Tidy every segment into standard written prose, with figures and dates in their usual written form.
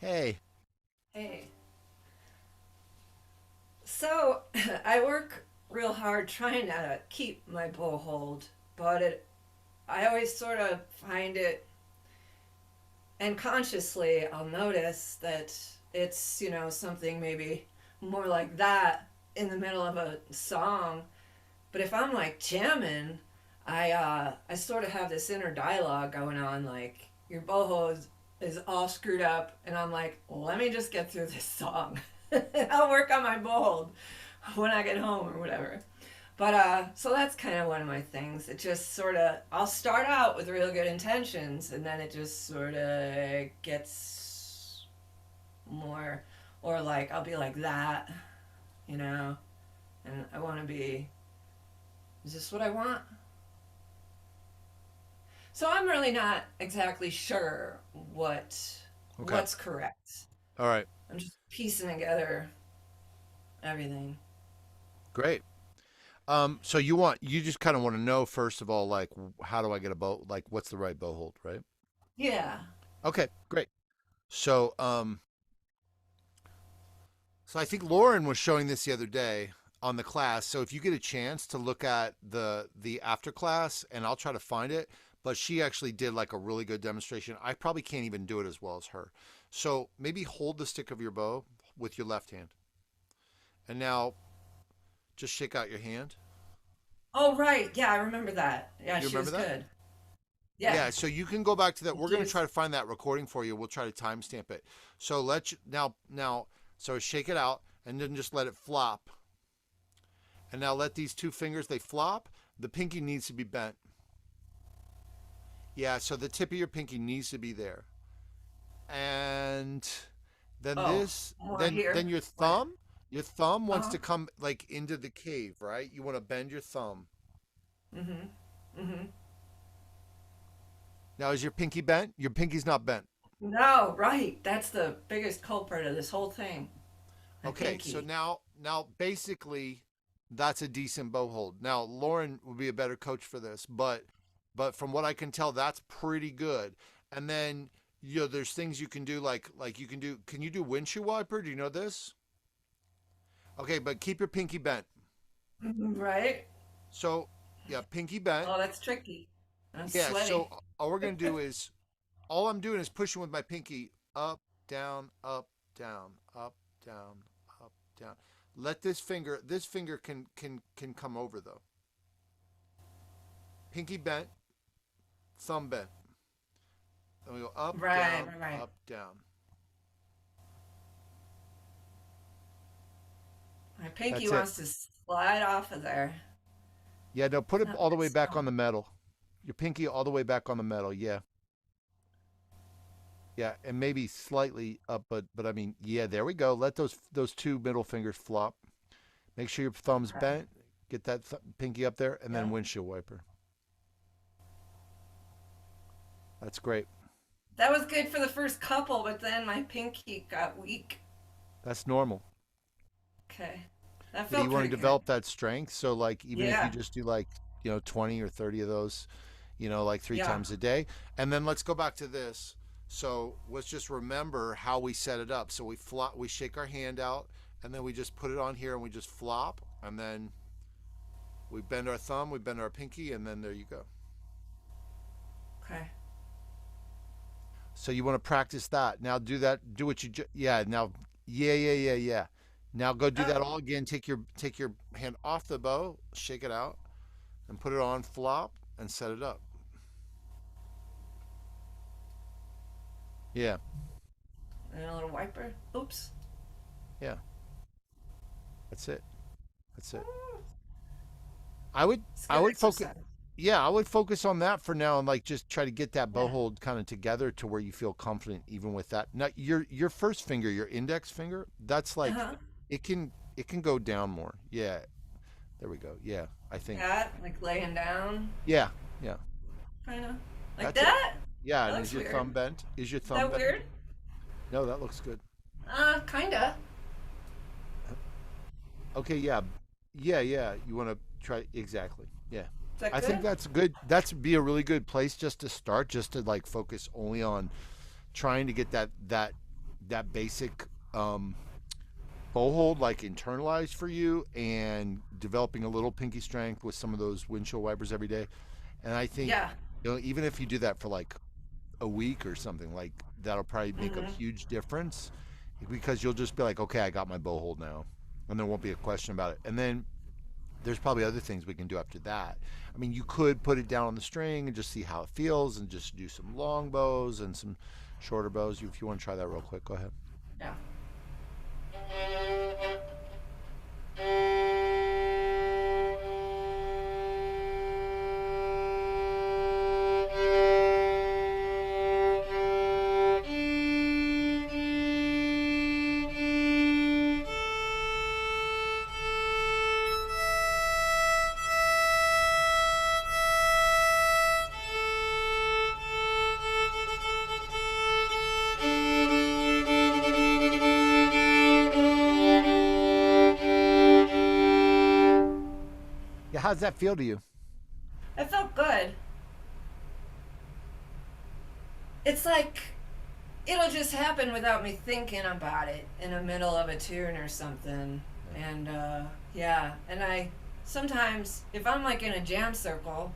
Hey. Hey, so I work real hard trying to keep my bow hold, but I always sort of find it, and consciously I'll notice that it's something maybe more like that in the middle of a song. But if I'm like jamming, I sort of have this inner dialogue going on, like your bow hold is all screwed up, and I'm like, let me just get through this song. I'll work on my bow hold when I get home or whatever. But so that's kind of one of my things. It just sort of I'll start out with real good intentions, and then it just sort of gets more, or like I'll be like that, you know, and I want to be. Is this what I want? So I'm really not exactly sure Okay. what's correct. All right. I'm just piecing together everything. Great. So you just kind of want to know first of all, like, how do I get a bow? Like, what's the right bow hold, right? Yeah. Okay. Great. So, so I think Lauren was showing this the other day on the class. So if you get a chance to look at the after class, and I'll try to find it, but she actually did like a really good demonstration. I probably can't even do it as well as her. So maybe hold the stick of your bow with your left hand, and now just shake out your hand. Oh right. Yeah, I remember that. Yeah, You she remember was that? good. Yeah. Yeah, so you can go back to that. We're She going to try was to find that recording for you. We'll try to timestamp it. So now so shake it out and then just let it flop. And now let these two fingers they flop. The pinky needs to be bent. Yeah, so the tip of your pinky needs to be there. And then oh, this more then here. What? your thumb wants Uh-huh. to come like into the cave, right? You want to bend your thumb. Mm-hmm. Mm-hmm. Now is your pinky bent? Your pinky's not bent. No, right. That's the biggest culprit of this whole thing. My Okay, so pinky. now basically that's a decent bow hold. Now Lauren would be a better coach for this, but from what I can tell, that's pretty good. And then there's things you can do like you can you do windshield wiper? Do you know this? Okay, but keep your pinky bent. Mhm, right? So yeah, pinky bent. Oh, that's tricky. I'm Yeah, so sweaty. all we're gonna do is all I'm doing is pushing with my pinky up, down, up, down, up, down, up, down. Let this finger can come over though. Pinky bent, thumb bent. Then we go up, Right, down, right, right. up, down. My pinky That's it. wants to slide off of there. Yeah, no, put It's it not all the very way back on strong. the metal. Your pinky all the way back on the metal. Yeah. Yeah, and maybe slightly up, but I mean, yeah, there we go. Let those two middle fingers flop. Make sure your thumb's Okay. bent. Get that pinky up there, and then Yeah. windshield wiper. That's great. That was good for the first couple, but then my pinky got weak. That's normal. Okay. That Yeah, felt you want to pretty good. develop that strength. So like even if you Yeah. just do like, 20 or 30 of those, like three Yeah. times a day. And then let's go back to this. So let's just remember how we set it up. So we shake our hand out and then we just put it on here and we just flop and then we bend our thumb, we bend our pinky and then there you go. Okay. So you want to practice that. Now do that, do what yeah, now yeah. Now go do Oh, that all again. Take your hand off the bow, shake it out and put it on flop and set it up. Yeah, and a little wiper. Oops. yeah, that's it. That's it. Mm, I would it's I good would focus. exercise. Yeah, I would focus on that for now and like just try to get that bow Yeah. hold kind of together to where you feel confident even with that. Now your first finger, your index finger, that's like Uh-huh. it can go down more. Yeah, there we go. Yeah, I think. That, like laying down, Yeah, yeah, kind of. Like that's it. that? Yeah, That and is looks your weird. thumb bent? Is your Is thumb that bent? weird? No, that looks good. Kinda. Okay, yeah. Yeah. You want to try exactly. Yeah. Is that I think good? that's good. That's be a really good place just to start, just to like focus only on trying to get that basic bow hold like internalized for you, and developing a little pinky strength with some of those windshield wipers every day. And I think, Yeah. even if you do that for like a week or something, like that'll probably make a Hmm. huge difference, because you'll just be like, okay, I got my bow hold now, and there won't be a question about it. And then there's probably other things we can do after that. I mean, you could put it down on the string and just see how it feels, and just do some long bows and some shorter bows. If you want to try that real quick, go ahead. Yeah. Yeah, how's that feel to you? It felt good. It's like it'll just happen without me thinking about it in the middle of a tune or something. Yeah. And yeah, and I sometimes if I'm like in a jam circle,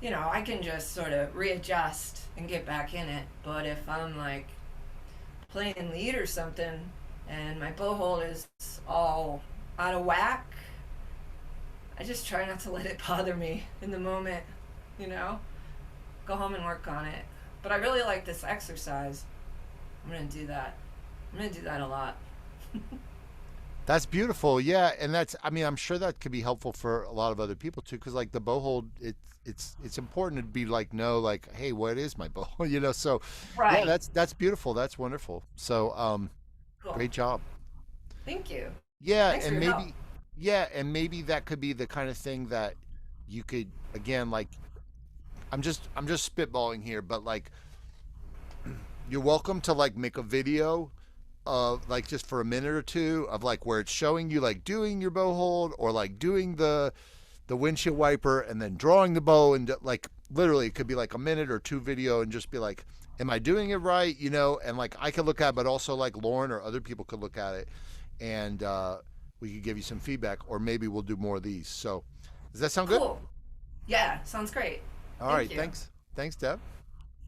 I can just sort of readjust and get back in it. But if I'm like playing lead or something and my bow hold is all out of whack, I just try not to let it bother me in the moment, you know? Go home and work on it. But I really like this exercise. I'm going to do that. I'm going to do that a lot. That's beautiful. Yeah, and that's, I mean, I'm sure that could be helpful for a lot of other people too, because like the bow hold, it's important to be like, know, like, hey, what is my bow? So yeah, Right. that's beautiful. That's wonderful. So Cool. great job. Thank you. Yeah, Thanks for and your help. maybe that could be the kind of thing that you could, again, like, I'm just spitballing here, but like, you're welcome to like make a video of like, just for a minute or two, of like where it's showing you like doing your bow hold, or like doing the windshield wiper, and then drawing the bow, and like literally it could be like a minute or two video, and just be like, am I doing it right? And like I could look at it, but also like Lauren or other people could look at it, and we could give you some feedback, or maybe we'll do more of these. So does that sound good? Cool. Yeah, sounds great. All Thank right, you. thanks. Thanks, Deb.